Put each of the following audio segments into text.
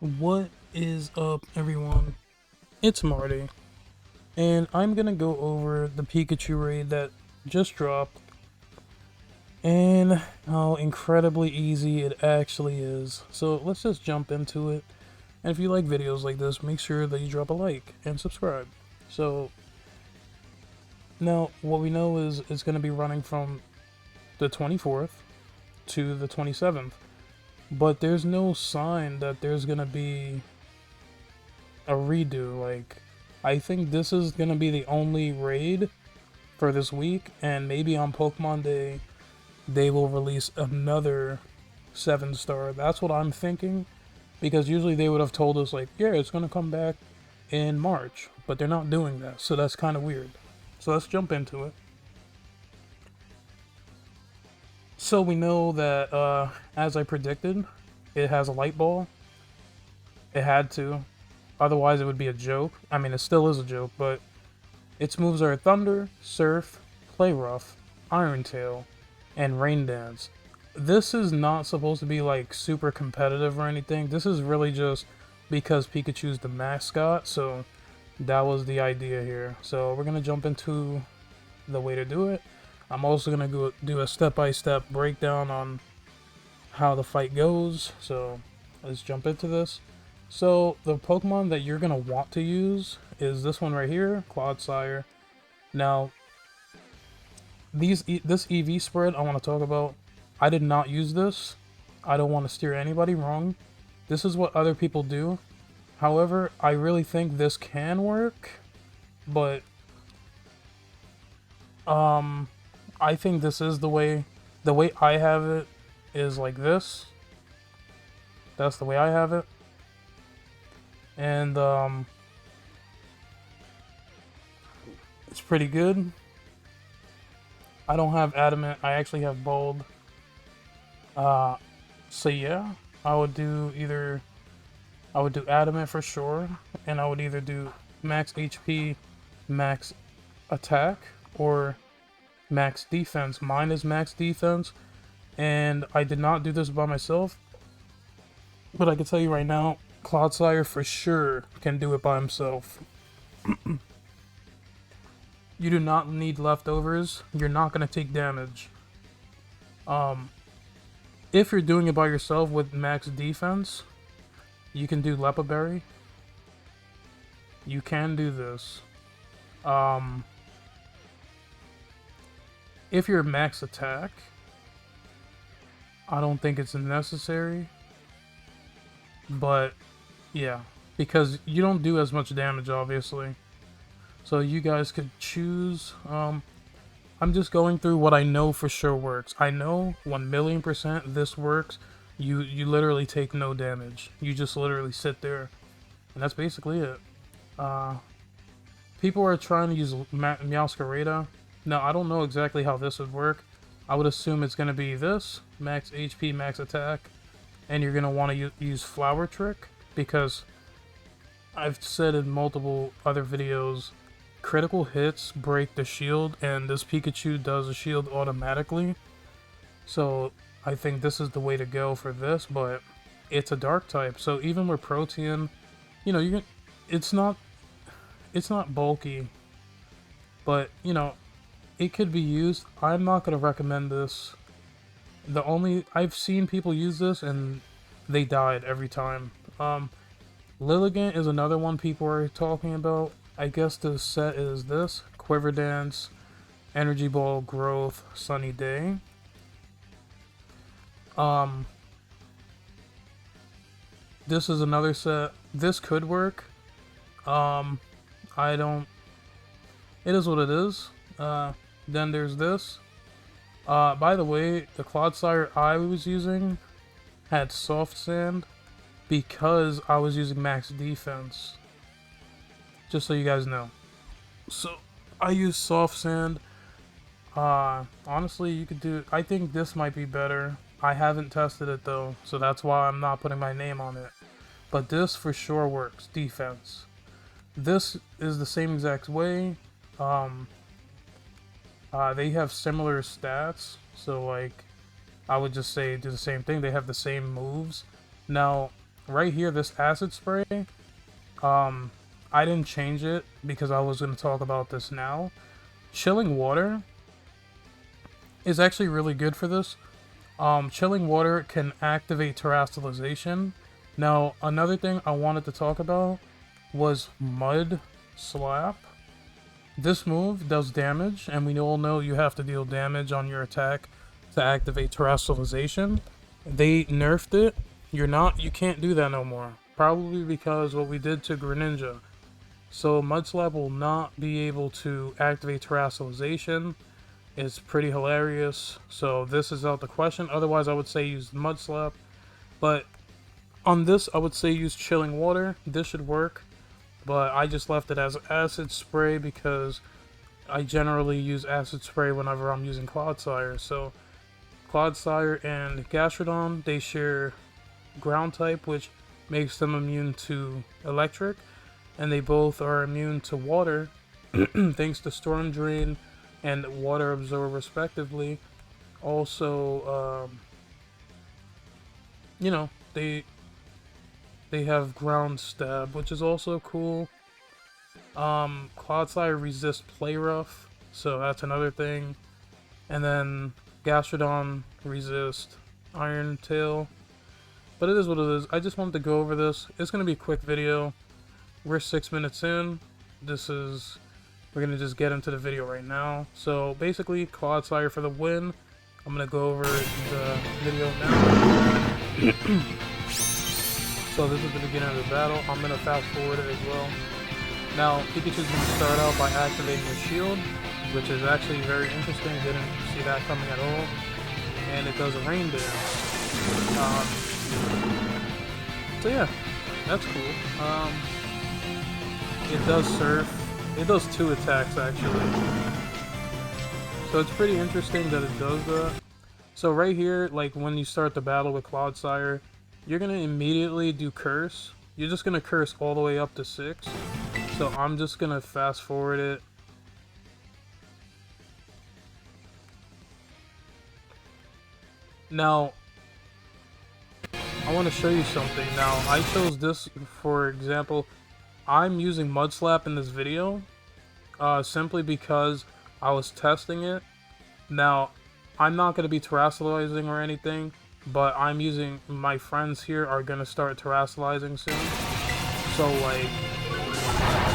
What is up, everyone? It's Marty, and I'm gonna go over the Pikachu raid that just dropped and how incredibly easy it actually is. So let's just jump into it. And if you like videos like this, make sure that you drop a like and subscribe. So now what we know is it's gonna be running from the 24th to the 27th, but there's no sign that there's gonna be a redo. Like, I think this is gonna be the only raid for this week, and maybe on Pokemon Day they will release another 7-star. That's what I'm thinking, because usually they would have told us like, yeah, it's gonna come back in March, but they're not doing that, so that's kind of weird. So let's jump into it. So we know that, as I predicted, it has a light ball. It had to, otherwise it would be a joke. I mean, it still is a joke, but its moves are Thunder, Surf, Play Rough, Iron Tail, and Rain Dance. This is not supposed to be like super competitive or anything. This is really just because Pikachu's the mascot, so that was the idea here. So we're gonna jump into the way to do it. I'm also gonna go do a step-by-step breakdown on how the fight goes. So let's jump into this. So the Pokemon that you're gonna want to use is this one right here, Clodsire. Now, this EV spread I want to talk about. I did not use this. I don't want to steer anybody wrong. This is what other people do. However, I really think this can work, but I think this is the way. The way I have it is like this. That's the way I have it, and it's pretty good. I don't have adamant. I actually have bold. So yeah, I would do adamant for sure, and I would either do max HP, max attack, or max defense. Mine is max defense, and I did not do this by myself, but I can tell you right now, Clodsire for sure can do it by himself. You do not need leftovers. You're not gonna take damage. If you're doing it by yourself with max defense, you can do Lepa Berry. You can do this. If you're max attack, I don't think it's necessary. But yeah, because you don't do as much damage, obviously. So you guys could choose. I'm just going through what I know for sure works. I know 1,000,000% this works. You literally take no damage. You just literally sit there, and that's basically it. People are trying to use Meowscarada. Now, I don't know exactly how this would work. I would assume it's going to be this, max HP, max attack, and you're going to want to use Flower Trick, because I've said in multiple other videos, critical hits break the shield, and this Pikachu does a shield automatically. So I think this is the way to go for this, but it's a dark type, so even with Protean, you know, you can, it's not bulky, but you know, it could be used. I'm not gonna recommend this. I've seen people use this and they died every time. Lilligant is another one people are talking about. I guess the set is this: Quiver Dance, Energy Ball, Growth, Sunny Day. This is another set. This could work. I don't. It is what it is. Then there's this. By the way, the Clodsire I was using had Soft Sand because I was using max defense. Just so you guys know. So I use Soft Sand. Honestly, you could do. I think this might be better. I haven't tested it though, so that's why I'm not putting my name on it. But this for sure works. Defense. This is the same exact way. They have similar stats, so like I would just say do the same thing. They have the same moves. Now, right here, this acid spray, I didn't change it because I was going to talk about this now. Chilling water is actually really good for this. Chilling water can activate terastallization. Now, another thing I wanted to talk about was Mud Slap. This move does damage, and we all know you have to deal damage on your attack to activate terastallization. They nerfed it. You can't do that no more. Probably because what we did to Greninja. So Mud Slap will not be able to activate terastallization. It's pretty hilarious. So this is out the question. Otherwise, I would say use Mud Slap. But on this, I would say use Chilling Water. This should work. But I just left it as Acid Spray because I generally use Acid Spray whenever I'm using Clodsire. So Clodsire and Gastrodon, they share ground type, which makes them immune to electric. And they both are immune to water, thanks to Storm Drain and Water Absorb respectively. Also, you know, they have Ground Stab, which is also cool. Clodsire resists Play Rough, so that's another thing. And then Gastrodon resists Iron Tail. But it is what it is. I just wanted to go over this. It's going to be a quick video. We're 6 minutes in. We're going to just get into the video right now. So basically, Clodsire for the win. I'm going to go over the video now. So this is the beginning of the battle. I'm going to fast forward it as well. Now, Pikachu's going to start out by activating the shield, which is actually very interesting. Didn't see that coming at all. And it does a rain dance. So yeah, that's cool. It does surf. It does 2 attacks actually. So it's pretty interesting that it does that. So right here, like when you start the battle with Clodsire, you're gonna immediately do Curse. You're just gonna Curse all the way up to 6. So I'm just gonna fast forward it. Now, I want to show you something. Now, I chose this, for example, I'm using Mud Slap in this video, simply because I was testing it. Now, I'm not going to be terastallizing or anything, but I'm using, my friends here are going to start terastallizing soon. So, like,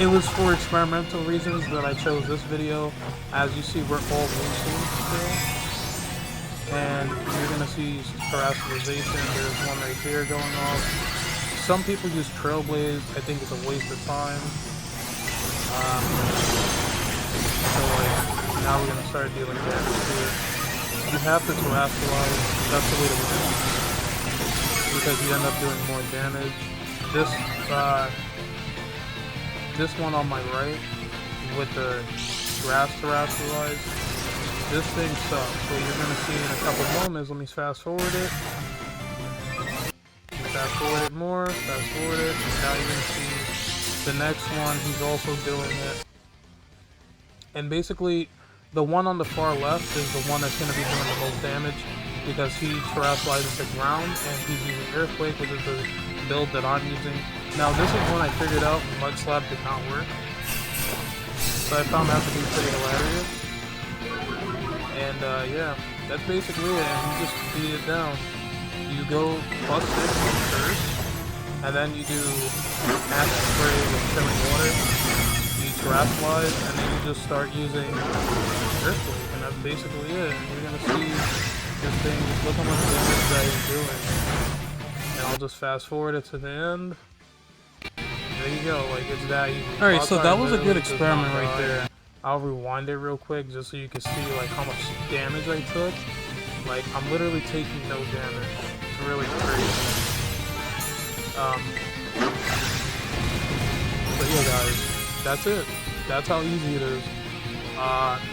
it was for experimental reasons that I chose this video. As you see, we're all boosting still. And you're going to see terastallization. There's one right here going off. Some people use Trailblaze. I think it's a waste of time. So like, now we're going to start dealing damage here. You have to terastallize. That's the way to win. Because you end up doing more damage. This one on my right, with the grass terastallized, this thing sucks. So you're going to see in a couple moments. Let me fast forward it. Fast forward it more. Fast forward it. Now you're going to see the next one. He's also doing it. And basically, the one on the far left is the one that's going to be doing the most damage because he terastallizes the ground and he's using Earthquake, which is the build that I'm using. Now this is one I figured out Mud Slap did not work. So I found that to be pretty hilarious. And yeah, that's basically it. And you just beat it down. You go +6 first, and then you do acid spray with chilling water. You terastallize, and then you just start using Earthquake, and that's basically it. And you're gonna see this thing. Look how much damage that he's doing. And I'll just fast forward it to the end. There you go. Like it's that easy. All right, so that was a good experiment right there. I'll rewind it real quick just so you can see like how much damage I took. Like I'm literally taking no damage. It's really crazy. But yeah, guys, that's it. That's how easy it is.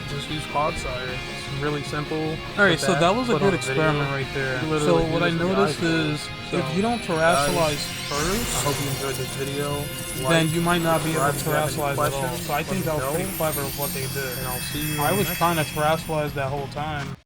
Just use Clodsire. It's really simple. Alright, so that was a good experiment right there. So what I noticed is, if you don't terastallize first, I hope you enjoyed this video, then you might not be able to terastallize at all. So I think that was pretty clever of what they did. And I'll see you. I was trying to terastallize that whole time.